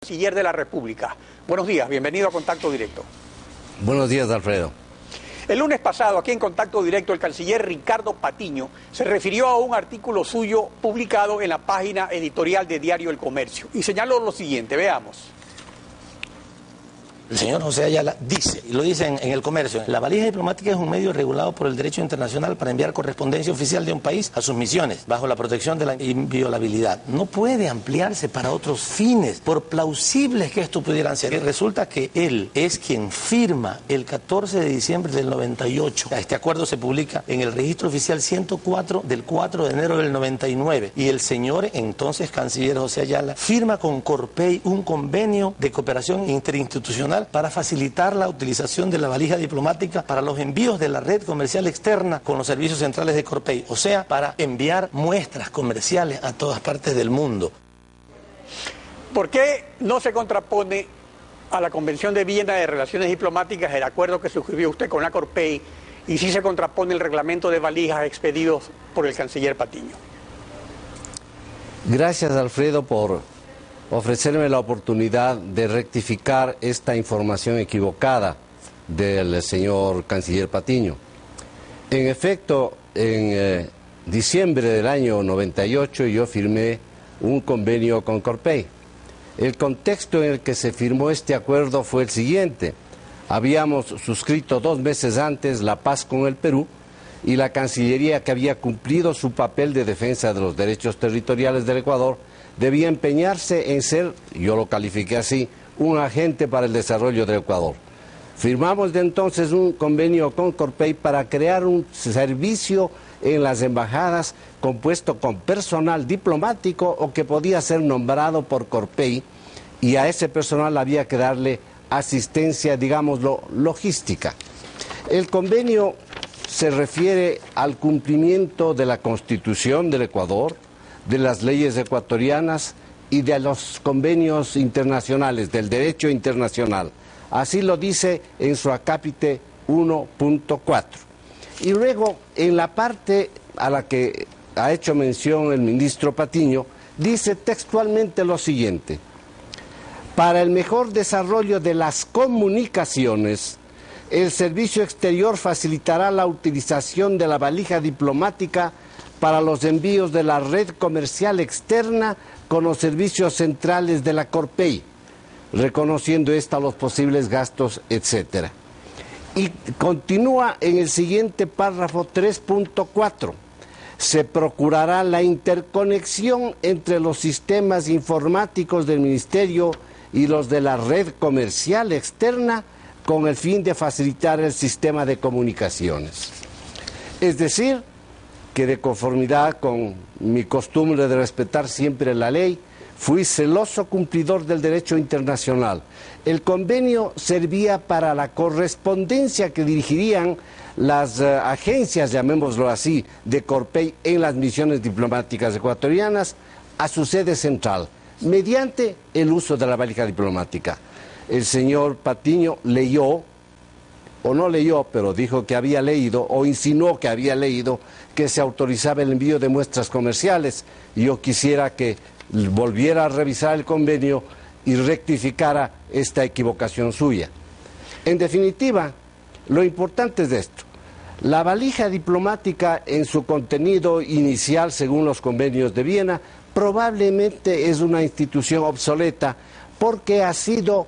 Canciller de la República. Buenos días, bienvenido a Contacto Directo. Buenos días, Alfredo. El lunes pasado, aquí en Contacto Directo, el canciller Ricardo Patiño se refirió a un artículo suyo publicado en la página editorial de Diario El Comercio y señaló lo siguiente, veamos. El señor José Ayala dice, y lo dice en El Comercio, la valija diplomática es un medio regulado por el derecho internacional para enviar correspondencia oficial de un país a sus misiones, bajo la protección de la inviolabilidad. No puede ampliarse para otros fines, por plausibles que esto pudieran ser. Y resulta que él es quien firma el 14 de diciembre del 98. Este acuerdo se publica en el registro oficial 104 del 4 de enero del 99. Y el señor, entonces canciller José Ayala, firma con Corpey un convenio de cooperación interinstitucional para facilitar la utilización de la valija diplomática para los envíos de la red comercial externa con los servicios centrales de Corpey, o sea, para enviar muestras comerciales a todas partes del mundo. ¿Por qué no se contrapone a la Convención de Viena de Relaciones Diplomáticas el acuerdo que suscribió usted con la Corpey y sí se contrapone el reglamento de valijas expedidos por el canciller Patiño? Gracias, Alfredo, por ofrecerme la oportunidad de rectificar esta información equivocada del señor canciller Patiño. En efecto, en diciembre del año 98 yo firmé un convenio con Corpey. El contexto en el que se firmó este acuerdo fue el siguiente. Habíamos suscrito 2 meses antes la paz con el Perú y la Cancillería, que había cumplido su papel de defensa de los derechos territoriales del Ecuador, debía empeñarse en ser, yo lo califiqué así, un agente para el desarrollo del Ecuador. Firmamos de entonces un convenio con Corpey para crear un servicio en las embajadas compuesto con personal diplomático o que podía ser nombrado por Corpey, y a ese personal había que darle asistencia, digámoslo, logística. El convenio se refiere al cumplimiento de la Constitución del Ecuador, de las leyes ecuatorianas y de los convenios internacionales, del derecho internacional. Así lo dice en su acápite 1.4. Y luego, en la parte a la que ha hecho mención el ministro Patiño, dice textualmente lo siguiente: para el mejor desarrollo de las comunicaciones, el servicio exterior facilitará la utilización de la valija diplomática para los envíos de la red comercial externa con los servicios centrales de la Corpey, reconociendo esta los posibles gastos, etc. Y continúa en el siguiente párrafo 3.4. Se procurará la interconexión entre los sistemas informáticos del Ministerio y los de la red comercial externa con el fin de facilitar el sistema de comunicaciones. Es decir, que de conformidad con mi costumbre de respetar siempre la ley, fui celoso cumplidor del derecho internacional. El convenio servía para la correspondencia que dirigirían las agencias, llamémoslo así, de Corpey en las misiones diplomáticas ecuatorianas a su sede central, mediante el uso de la valija diplomática. El señor Patiño leyó, o no leyó, pero dijo que había leído, o insinuó que había leído, que se autorizaba el envío de muestras comerciales. Yo quisiera que volviera a revisar el convenio y rectificara esta equivocación suya. En definitiva, lo importante es esto: la valija diplomática en su contenido inicial, según los convenios de Viena, probablemente es una institución obsoleta porque ha sido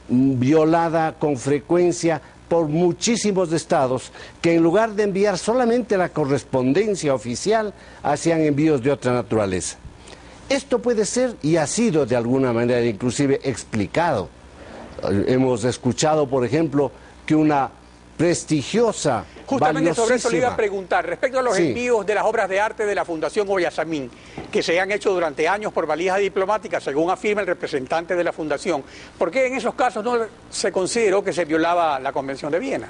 violada con frecuencia por muchísimos estados que, en lugar de enviar solamente la correspondencia oficial, hacían envíos de otra naturaleza. Esto puede ser y ha sido de alguna manera inclusive explicado. Hemos escuchado, por ejemplo, que una prestigiosa, justamente sobre eso le iba a preguntar, respecto a los envíos de las obras de arte de la Fundación Oyasamín, que se han hecho durante años por valijas diplomáticas, según afirma el representante de la Fundación. ¿Por qué en esos casos no se consideró que se violaba la Convención de Viena?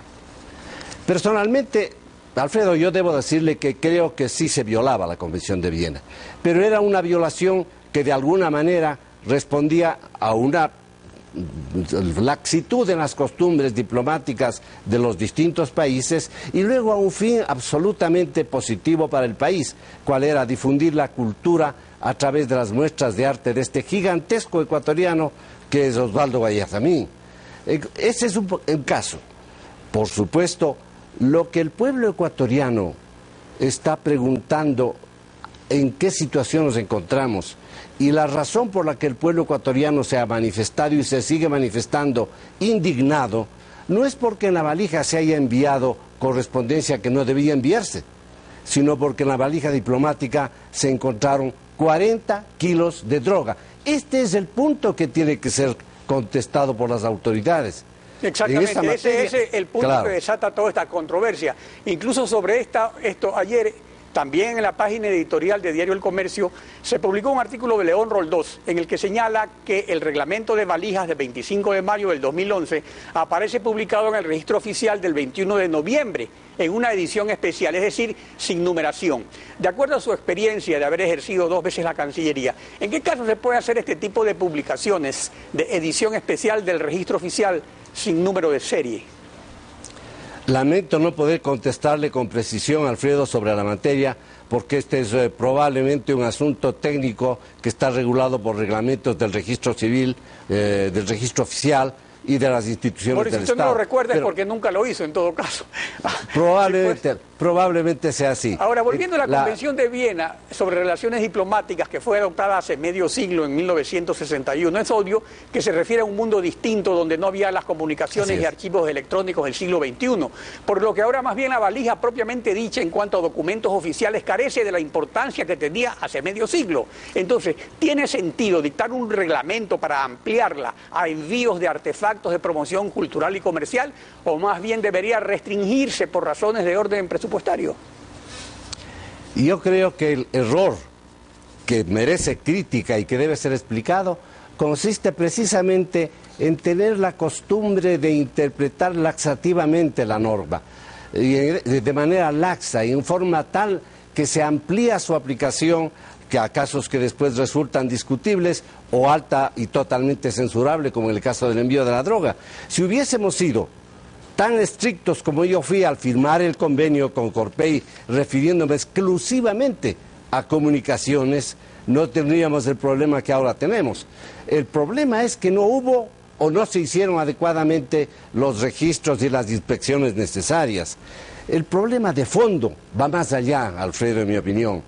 Personalmente, Alfredo, yo debo decirle que creo que sí se violaba la Convención de Viena, pero era una violación que de alguna manera respondía a una laxitud en las costumbres diplomáticas de los distintos países y luego a un fin absolutamente positivo para el país, cual era difundir la cultura a través de las muestras de arte de este gigantesco ecuatoriano que es Osvaldo Guayasamín. Ese es un caso. Por supuesto, lo que el pueblo ecuatoriano está preguntando en qué situación nos encontramos y la razón por la que el pueblo ecuatoriano se ha manifestado y se sigue manifestando indignado no es porque en la valija se haya enviado correspondencia que no debía enviarse, sino porque en la valija diplomática se encontraron 40 kilos de droga. Este es el punto que tiene que ser contestado por las autoridades. Exactamente, ese es el punto que desata toda esta controversia. Incluso sobre esto ayer, también en la página editorial de Diario El Comercio, se publicó un artículo de León Roldós en el que señala que el reglamento de valijas del 25 de mayo del 2011 aparece publicado en el registro oficial del 21 de noviembre, en una edición especial, es decir, sin numeración. De acuerdo a su experiencia de haber ejercido 2 veces la Cancillería, ¿en qué caso se puede hacer este tipo de publicaciones de edición especial del registro oficial sin número de serie? Lamento no poder contestarle con precisión, Alfredo, sobre la materia, porque este es probablemente un asunto técnico que está regulado por reglamentos del registro civil, del registro oficial y de las instituciones del Estado. Por eso no lo recuerda porque nunca lo hizo en todo caso. Probablemente sea así. Ahora, volviendo a la Convención de Viena sobre relaciones diplomáticas que fue adoptada hace medio siglo, en 1961, es obvio que se refiere a un mundo distinto donde no había las comunicaciones y archivos electrónicos del siglo XXI, por lo que ahora más bien la valija propiamente dicha en cuanto a documentos oficiales carece de la importancia que tenía hace medio siglo. Entonces, ¿tiene sentido dictar un reglamento para ampliarla a envíos de artefactos de promoción cultural y comercial, o más bien debería restringirse por razones de orden presupuestario? Yo creo que el error que merece crítica y que debe ser explicado consiste precisamente en tener la costumbre de interpretar laxativamente la norma, de manera laxa y en forma tal que se amplía su aplicación a casos que después resultan discutibles o alta y totalmente censurable, como en el caso del envío de la droga. Si hubiésemos sido tan estrictos como yo fui al firmar el convenio con Corpey, refiriéndome exclusivamente a comunicaciones, no tendríamos el problema que ahora tenemos. El problema es que no hubo o no se hicieron adecuadamente los registros y las inspecciones necesarias. El problema de fondo va más allá, Alfredo, en mi opinión.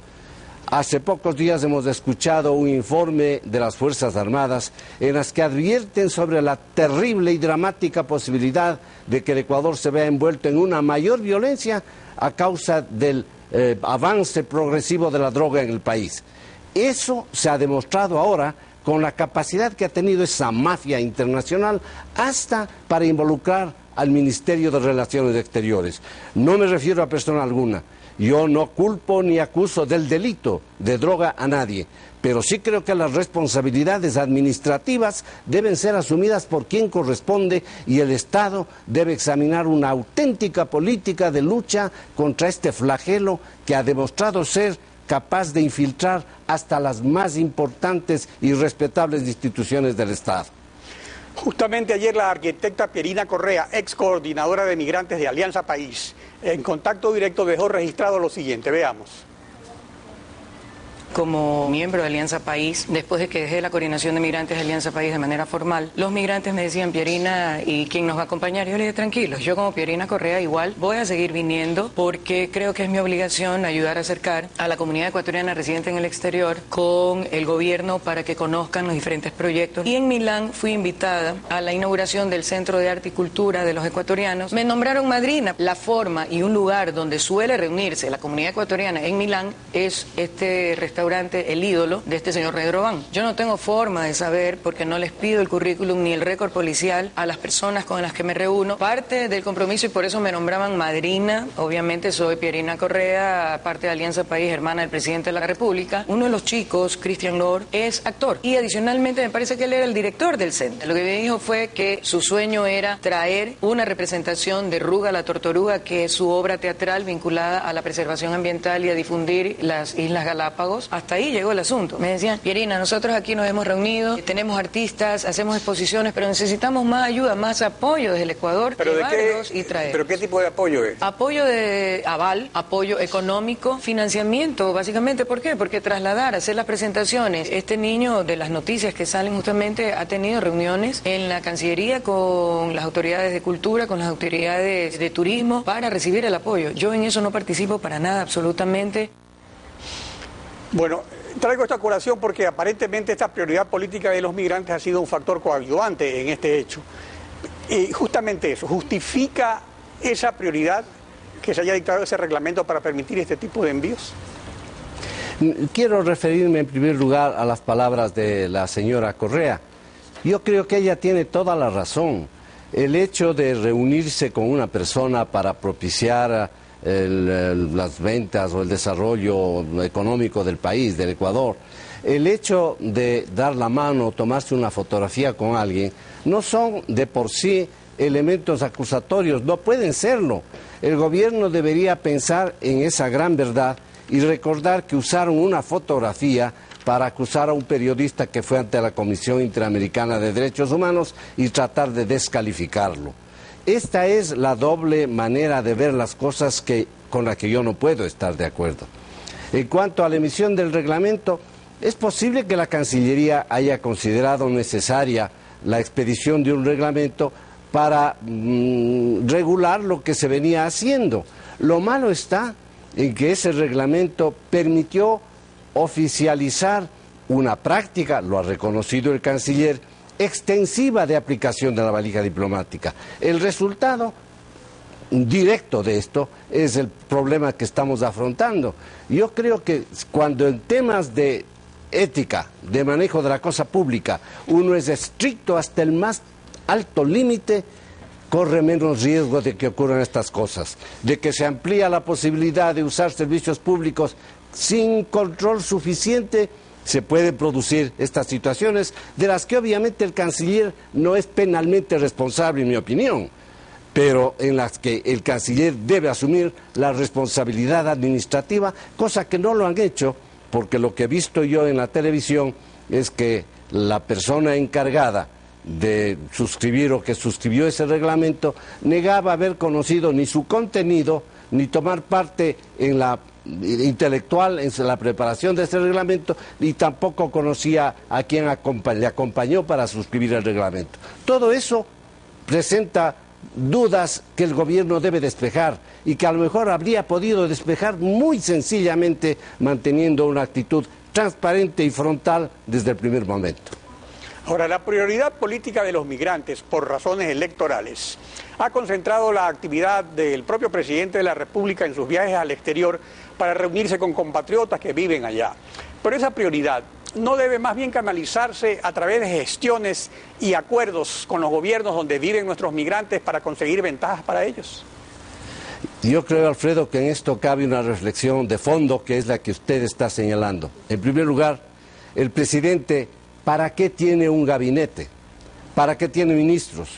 Hace pocos días hemos escuchado un informe de las Fuerzas Armadas en las que advierten sobre la terrible y dramática posibilidad de que el Ecuador se vea envuelto en una mayor violencia a causa del avance progresivo de la droga en el país. Eso se ha demostrado ahora con la capacidad que ha tenido esa mafia internacional hasta para involucrar al Ministerio de Relaciones Exteriores. No me refiero a persona alguna. Yo no culpo ni acuso del delito de droga a nadie, pero sí creo que las responsabilidades administrativas deben ser asumidas por quien corresponde y el Estado debe examinar una auténtica política de lucha contra este flagelo que ha demostrado ser capaz de infiltrar hasta las más importantes y respetables instituciones del Estado. Justamente ayer la arquitecta Pierina Correa, ex coordinadora de migrantes de Alianza País, en contacto directo dejó registrado lo siguiente, veamos. Como miembro de Alianza País, después de que dejé la coordinación de migrantes de Alianza País de manera formal, los migrantes me decían, Pierina, ¿y quién nos va a acompañar? Yo les dije, tranquilos, yo como Pierina Correa igual voy a seguir viniendo porque creo que es mi obligación ayudar a acercar a la comunidad ecuatoriana residente en el exterior con el gobierno para que conozcan los diferentes proyectos. Y en Milán fui invitada a la inauguración del Centro de Arte y Cultura de los ecuatorianos. Me nombraron madrina. La forma y un lugar donde suele reunirse la comunidad ecuatoriana en Milán es este restaurante El Ídolo de este señor Redrován. Yo no tengo forma de saber, porque no les pido el currículum ni el récord policial a las personas con las que me reúno. Parte del compromiso, y por eso me nombraban madrina, obviamente soy Pierina Correa, parte de Alianza País, hermana del presidente de la República. Uno de los chicos, Christian Lord, es actor y adicionalmente me parece que él era el director del centro. Lo que me dijo fue que su sueño era traer una representación de Ruga la Tortuga, que es su obra teatral vinculada a la preservación ambiental y a difundir las Islas Galápagos. diplomáticos, hasta ahí llegó el asunto. Me decían, Pierina, nosotros aquí nos hemos reunido, tenemos artistas, hacemos exposiciones, pero necesitamos más ayuda, más apoyo desde el Ecuador, llevarlos y traerlos. ¿Pero qué tipo de apoyo es? Apoyo de aval, apoyo económico, financiamiento, básicamente. ¿Por qué? Porque trasladar, hacer las presentaciones. Este niño de las noticias que salen justamente ha tenido reuniones en la Cancillería con las autoridades de cultura, con las autoridades de turismo, para recibir el apoyo. Yo en eso no participo para nada, absolutamente. Bueno, traigo esta colación porque aparentemente esta prioridad política de los migrantes ha sido un factor coadyuvante en este hecho. Y justamente eso, ¿justifica esa prioridad que se haya dictado ese reglamento para permitir este tipo de envíos? Quiero referirme en primer lugar a las palabras de la señora Correa. Yo creo que ella tiene toda la razón. El hecho de reunirse con una persona para propiciar las ventas o el desarrollo económico del país, del Ecuador, el hecho de dar la mano o tomarse una fotografía con alguien, no son de por sí elementos acusatorios, no pueden serlo. El gobierno debería pensar en esa gran verdad y recordar que usaron una fotografía para acusar a un periodista que fue ante la Comisión Interamericana de Derechos Humanos y tratar de descalificarlo. Esta es la doble manera de ver las cosas con la que yo no puedo estar de acuerdo. En cuanto a la emisión del reglamento, es posible que la Cancillería haya considerado necesaria la expedición de un reglamento para regular lo que se venía haciendo. Lo malo está en que ese reglamento permitió oficializar una práctica, lo ha reconocido el canciller, extensiva de aplicación de la valija diplomática. El resultado directo de esto es el problema que estamos afrontando. Yo creo que cuando en temas de ética, de manejo de la cosa pública, uno es estricto hasta el más alto límite, corre menos riesgo de que ocurran estas cosas, de que se amplía la posibilidad de usar servicios públicos sin control suficiente. Se pueden producir estas situaciones de las que obviamente el canciller no es penalmente responsable, en mi opinión, pero en las que el canciller debe asumir la responsabilidad administrativa, cosa que no lo han hecho, porque lo que he visto yo en la televisión es que la persona encargada de suscribir o que suscribió ese reglamento negaba haber conocido ni su contenido, ni tomar parte en la intelectual en la preparación de este reglamento, y tampoco conocía a quien le acompañó para suscribir el reglamento. Todo eso presenta dudas que el gobierno debe despejar y que a lo mejor habría podido despejar muy sencillamente manteniendo una actitud transparente y frontal desde el primer momento. Ahora, la prioridad política de los migrantes por razones electorales ha concentrado la actividad del propio presidente de la República en sus viajes al exterior para reunirse con compatriotas que viven allá. Pero esa prioridad no debe más bien canalizarse a través de gestiones y acuerdos con los gobiernos donde viven nuestros migrantes para conseguir ventajas para ellos. Yo creo, Alfredo, que en esto cabe una reflexión de fondo que es la que usted está señalando. En primer lugar, el presidente, ¿para qué tiene un gabinete? ¿Para qué tiene ministros?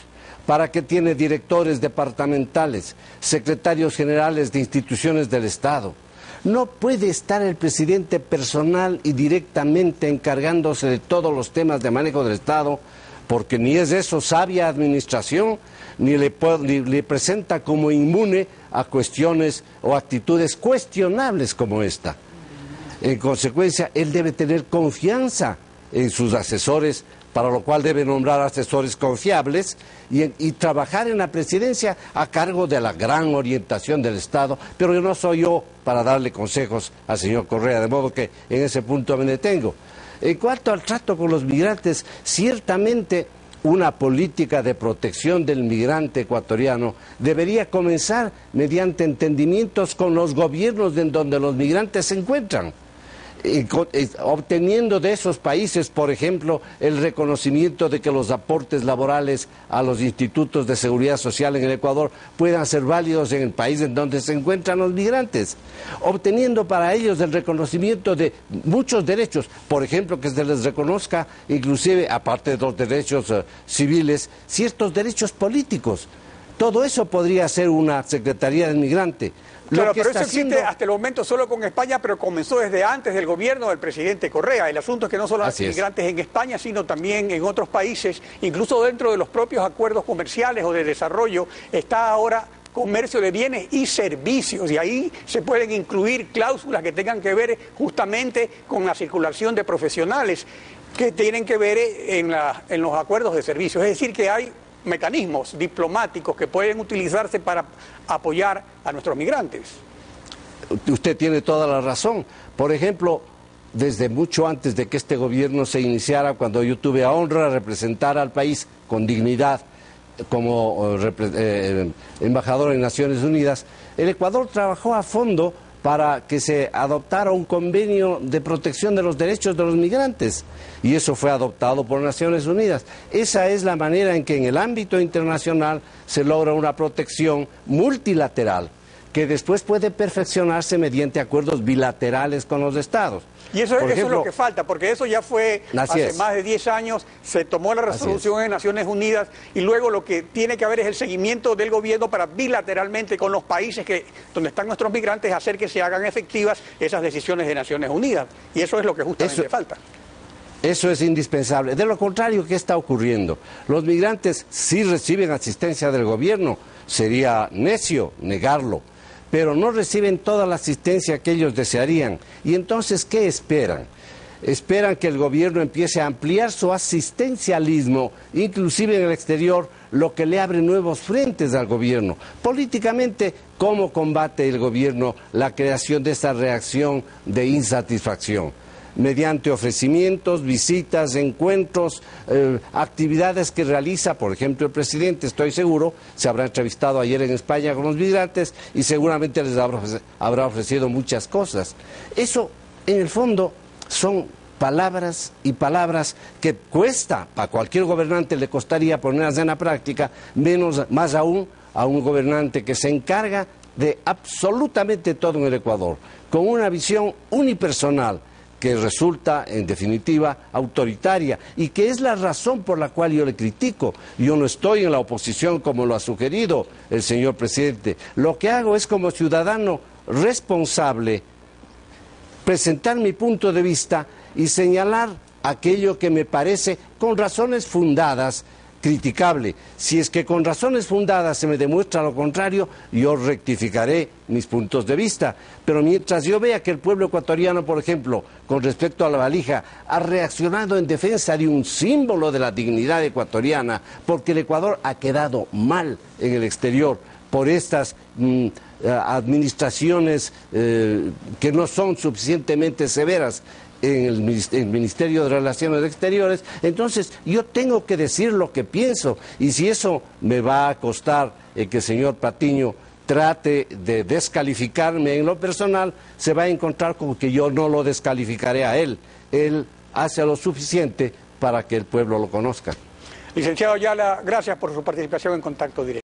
¿Para qué tiene directores departamentales, secretarios generales de instituciones del Estado? No puede estar el presidente personal y directamente encargándose de todos los temas de manejo del Estado, porque ni es eso sabia administración, ni le presenta como inmune a cuestiones o actitudes cuestionables como esta. En consecuencia, él debe tener confianza en sus asesores, para lo cual debe nombrar asesores confiables y trabajar en la presidencia a cargo de la gran orientación del Estado, pero yo no soy yo para darle consejos al señor Correa, de modo que en ese punto me detengo. En cuanto al trato con los migrantes, ciertamente una política de protección del migrante ecuatoriano debería comenzar mediante entendimientos con los gobiernos en donde los migrantes se encuentran, obteniendo de esos países, por ejemplo, el reconocimiento de que los aportes laborales a los institutos de seguridad social en el Ecuador puedan ser válidos en el país en donde se encuentran los migrantes, obteniendo para ellos el reconocimiento de muchos derechos, por ejemplo, que se les reconozca inclusive, aparte de los derechos civiles, ciertos derechos políticos. Todo eso podría ser una Secretaría del Migrante. Claro, pero eso existe hasta el momento solo con España, pero comenzó desde antes del gobierno del presidente Correa. El asunto es que no solo hay migrantes en España, sino también en otros países, incluso dentro de los propios acuerdos comerciales o de desarrollo, está ahora comercio de bienes y servicios, y ahí se pueden incluir cláusulas que tengan que ver justamente con la circulación de profesionales que tienen que ver en los acuerdos de servicios. Es decir, que hay mecanismos diplomáticos que pueden utilizarse para apoyar a nuestros migrantes. Usted tiene toda la razón. Por ejemplo, desde mucho antes de que este gobierno se iniciara, cuando yo tuve a honra de representar al país con dignidad como embajador en Naciones Unidas, el Ecuador trabajó a fondo para que se adoptara un convenio de protección de los derechos de los migrantes, y eso fue adoptado por Naciones Unidas. Esa es la manera en que en el ámbito internacional se logra una protección multilateral, que después puede perfeccionarse mediante acuerdos bilaterales con los estados. Y eso es lo que falta, porque eso ya fue hace más de 10 años, se tomó la resolución en Naciones Unidas, y luego lo que tiene que haber es el seguimiento del gobierno para bilateralmente con los países donde están nuestros migrantes hacer que se hagan efectivas esas decisiones de Naciones Unidas. Y eso es lo que justamente falta. Eso es indispensable. De lo contrario, ¿qué está ocurriendo? Los migrantes sí reciben asistencia del gobierno, sería necio negarlo, pero no reciben toda la asistencia que ellos desearían. Y entonces, ¿qué esperan? Esperan que el gobierno empiece a ampliar su asistencialismo, inclusive en el exterior, lo que le abre nuevos frentes al gobierno. Políticamente, ¿cómo combate el gobierno la creación de esa reacción de insatisfacción? Mediante ofrecimientos, visitas, encuentros, actividades que realiza, por ejemplo, el presidente, estoy seguro, se habrá entrevistado ayer en España con los migrantes y seguramente les habrá ofrecido muchas cosas. Eso, en el fondo, son palabras y palabras que cuesta, a cualquier gobernante le costaría ponerlas en la práctica, más aún a un gobernante que se encarga de absolutamente todo en el Ecuador, con una visión unipersonal, que resulta, en definitiva, autoritaria, y que es la razón por la cual yo le critico. Yo no estoy en la oposición como lo ha sugerido el señor presidente. Lo que hago es, como ciudadano responsable, presentar mi punto de vista y señalar aquello que me parece, con razones fundadas, criticable. Si es que con razones fundadas se me demuestra lo contrario, yo rectificaré mis puntos de vista. Pero mientras yo vea que el pueblo ecuatoriano, por ejemplo, con respecto a la valija, ha reaccionado en defensa de un símbolo de la dignidad ecuatoriana, porque el Ecuador ha quedado mal en el exterior por estas administraciones que no son suficientemente severas en el Ministerio de Relaciones Exteriores, entonces yo tengo que decir lo que pienso, y si eso me va a costar que el señor Patiño trate de descalificarme en lo personal, se va a encontrar con que yo no lo descalificaré a él. Él hace lo suficiente para que el pueblo lo conozca. Licenciado Ayala, gracias por su participación en Contacto Directo.